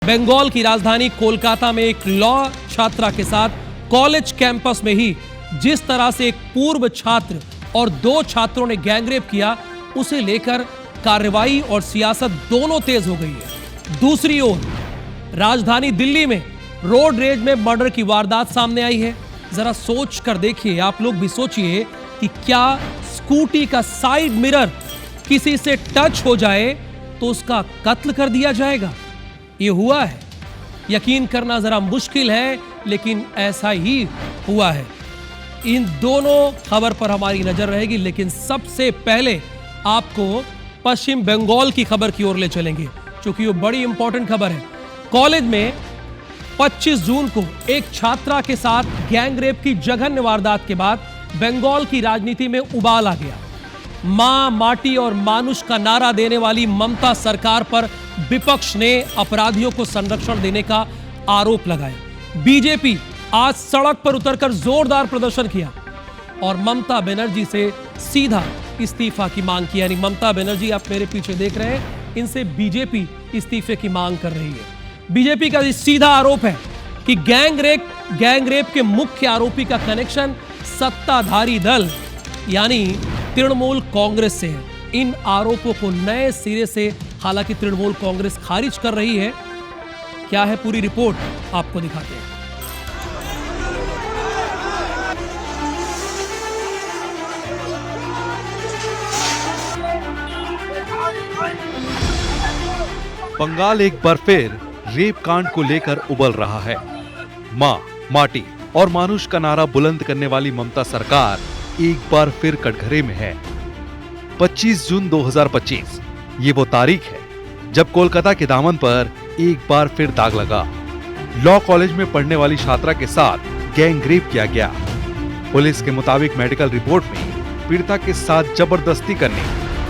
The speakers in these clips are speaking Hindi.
बंगाल की राजधानी कोलकाता में एक लॉ छात्रा के साथ कॉलेज कैंपस में ही जिस तरह से एक पूर्व छात्र और 2 छात्रों ने गैंगरेप किया, उसे लेकर कार्रवाई और सियासत दोनों तेज हो गई है। दूसरी ओर राजधानी दिल्ली में रोड रेज में मर्डर की वारदात सामने आई है। जरा सोच कर देखिए, आप लोग भी सोचिए कि क्या स्कूटी का साइड मिरर किसी से टच हो जाए तो उसका कत्ल कर दिया जाएगा। ये हुआ है, यकीन करना जरा मुश्किल है, लेकिन ऐसा ही हुआ है। इन दोनों खबर पर हमारी नजर रहेगी, लेकिन सबसे पहले आपको पश्चिम बंगाल की खबर की ओर ले चलेंगे, क्योंकि वो बड़ी इंपॉर्टेंट खबर है। कॉलेज में 25 जून को एक छात्रा के साथ गैंगरेप की जघन्य वारदात के बाद बंगाल की राजनीति में उबाल आ गया। मां, माटी और मानुष का नारा देने वाली ममता सरकार पर विपक्ष ने अपराधियों को संरक्षण देने का आरोप लगाया। बीजेपी आज सड़क पर उतरकर जोरदार प्रदर्शन किया और ममता बनर्जी से सीधा इस्तीफा की मांग की। यानी ममता बनर्जी, आप मेरे पीछे देख रहे हैं, इनसे बीजेपी इस्तीफे की मांग कर रही है। बीजेपी का सीधा आरोप है कि गैंगरेप के मुख्य आरोपी का कनेक्शन सत्ताधारी दल यानी तृणमूल कांग्रेस से है। इन आरोपों को नए सिरे से हालांकि तृणमूल कांग्रेस खारिज कर रही है। क्या है पूरी रिपोर्ट, आपको दिखाते हैं। बंगाल एक बार फिर रेप कांड को लेकर उबल रहा है। मां, माटी और मानुष का नारा बुलंद करने वाली ममता सरकार एक बार फिर कटघरे में है। 25 जून 2025 ये वो तारीख है जब कोलकाता के दामन पर एक बार फिर दाग लगा। लॉ कॉलेज में पढ़ने वाली छात्रा के साथ गैंगरेप किया गया। पुलिस के मुताबिक मेडिकल रिपोर्ट में पीड़िता के साथ जबरदस्ती करने,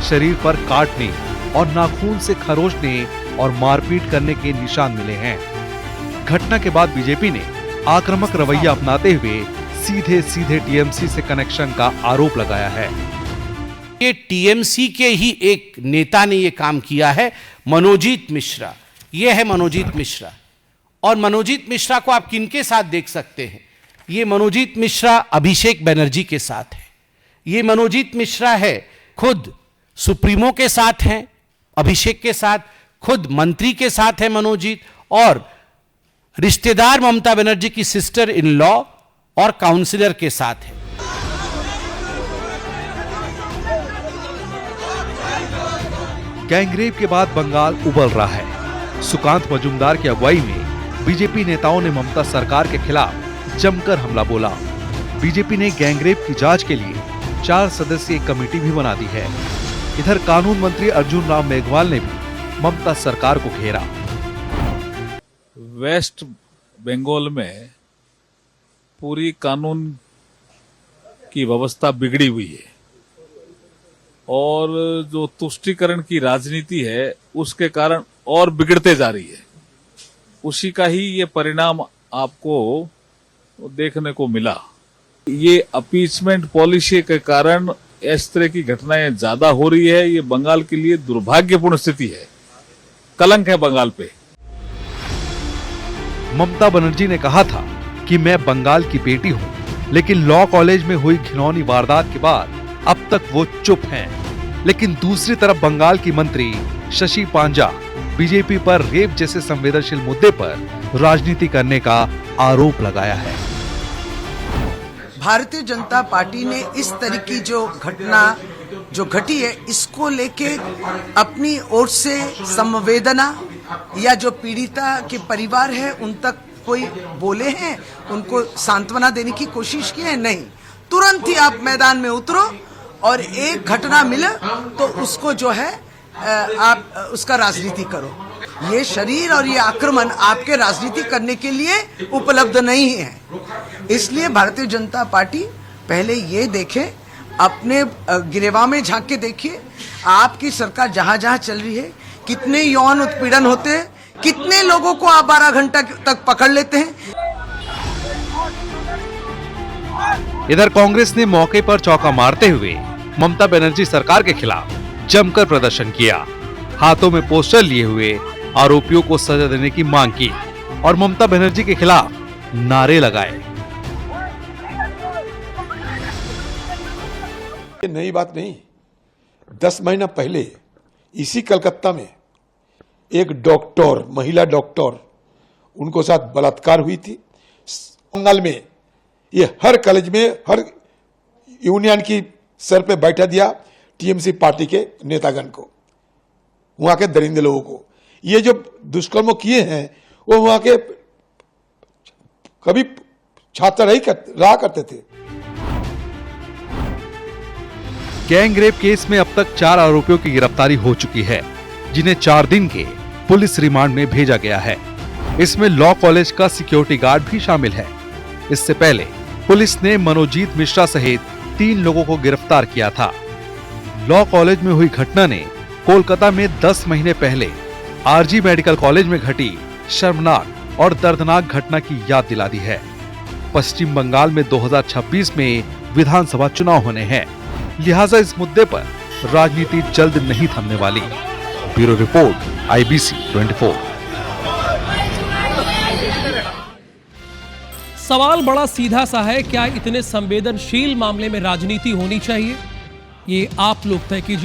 शरीर पर काटने और नाखून से खरोचने और मारपीट करने के निशान मिले हैं। घटना के बाद बीजेपी ने आक्रामक रवैया अपनाते हुए सीधे टीएमसी से कनेक्शन का आरोप लगाया है। ये टीएमसी के ही एक नेता ने ये काम किया है, मनोजीत मिश्रा। ये है मनोजीत मिश्रा, और मनोजीत मिश्रा को आप किनके साथ देख सकते हैं? ये मनोजीत मिश्रा अभिषेक बनर्जी के साथ है। ये मनोजीत मिश्रा है खुद सुप्रीमो के साथ हैं, अभिषेक के साथ, खुद मंत्री के साथ है मनोजीत, और रिश्तेदार ममता बनर्जी की सिस्टर इन लॉ और काउंसिलर के साथ है। गैंगरेप के बाद बंगाल उबल रहा है। सुकांत मजूमदार की अगुवाई में बीजेपी नेताओं ने ममता सरकार के खिलाफ जमकर हमला बोला। बीजेपी ने गैंगरेप की जांच के लिए 4 सदस्यीय कमेटी भी बना दी है। इधर कानून मंत्री अर्जुन राम मेघवाल ने भी ममता सरकार को घेरा। वेस्ट बंगाल में पूरी कानून की व्यवस्था बिगड़ी हुई है और जो तुष्टीकरण की राजनीति है उसके कारण और बिगड़ते जा रही है। उसी का ही ये परिणाम आपको देखने को मिला। ये अपीचमेंट पॉलिसी के कारण इस तरह की घटनाएं ज्यादा हो रही है। ये बंगाल के लिए दुर्भाग्यपूर्ण स्थिति है, कलंक है बंगाल पे। ममता बनर्जी ने कहा था कि मैं बंगाल की बेटी हूं, लेकिन लॉ कॉलेज में हुई घिनौनी वारदात के बाद अब तक वो चुप हैं। लेकिन दूसरी तरफ बंगाल की मंत्री शशि पांजा बीजेपी पर रेप जैसे संवेदनशील मुद्दे पर राजनीति करने का आरोप लगाया है। भारतीय जनता पार्टी ने इस तरह की जो घटना जो घटी है, इसको लेके अपनी ओर से संवेदना या जो पीड़िता के परिवार है उन तक कोई बोले हैं, उनको सांत्वना देने की कोशिश की है? नहीं। तुरंत ही आप मैदान में उतरो और एक घटना मिले तो उसको जो है आप उसका राजनीति करो। ये शरीर और ये आक्रमण आपके राजनीति करने के लिए उपलब्ध नहीं है। इसलिए भारतीय जनता पार्टी पहले ये देखे, अपने गिरेवा में झांक के देखिए, आपकी सरकार जहां जहां चल रही है कितने यौन उत्पीड़न होते हैं, कितने लोगों को आप 12 घंटा तक पकड़ लेते हैं। इधर कांग्रेस ने मौके पर चौका मारते हुए ममता बनर्जी सरकार के खिलाफ जमकर प्रदर्शन किया। हाथों में पोस्टर लिए हुए आरोपियों को सजा देने की मांग की और ममता बनर्जी के खिलाफ नारे लगाए। ये नई बात नहीं। 10 महीना पहले इसी कलकत्ता में एक डॉक्टर, महिला डॉक्टर, उनको साथ बलात्कार हुई थी। बंगाल में ये हर कॉलेज में हर यूनियन की सर पे बैठा दिया टीएमसी पार्टी के नेतागण को, वहां के दरिंदे लोगों को। ये जो दुष्कर्म किए हैं वो वहां के कभी छात्र रहा करते थे। गैंग रेप केस में अब तक 4 आरोपियों की गिरफ्तारी हो चुकी है, जिन्हें 4 दिन के पुलिस रिमांड में भेजा गया है। इसमें लॉ कॉलेज का सिक्योरिटी गार्ड भी शामिल है। इससे पहले पुलिस ने मनोजीत मिश्रा सहित 3 लोगों को गिरफ्तार किया था। लॉ कॉलेज में हुई घटना ने कोलकाता में 10 महीने पहले आरजी मेडिकल कॉलेज में घटी शर्मनाक और दर्दनाक घटना की याद दिला दी है। पश्चिम बंगाल में 2026 में विधानसभा चुनाव होने हैं, लिहाजा इस मुद्दे पर राजनीति जल्द नहीं थमने वाली। Bureau report, IBC 24। सवाल बड़ा सीधा सा है, क्या इतने संवेदनशील मामले में राजनीति होनी चाहिए? ये आप लोग तय कीजिए।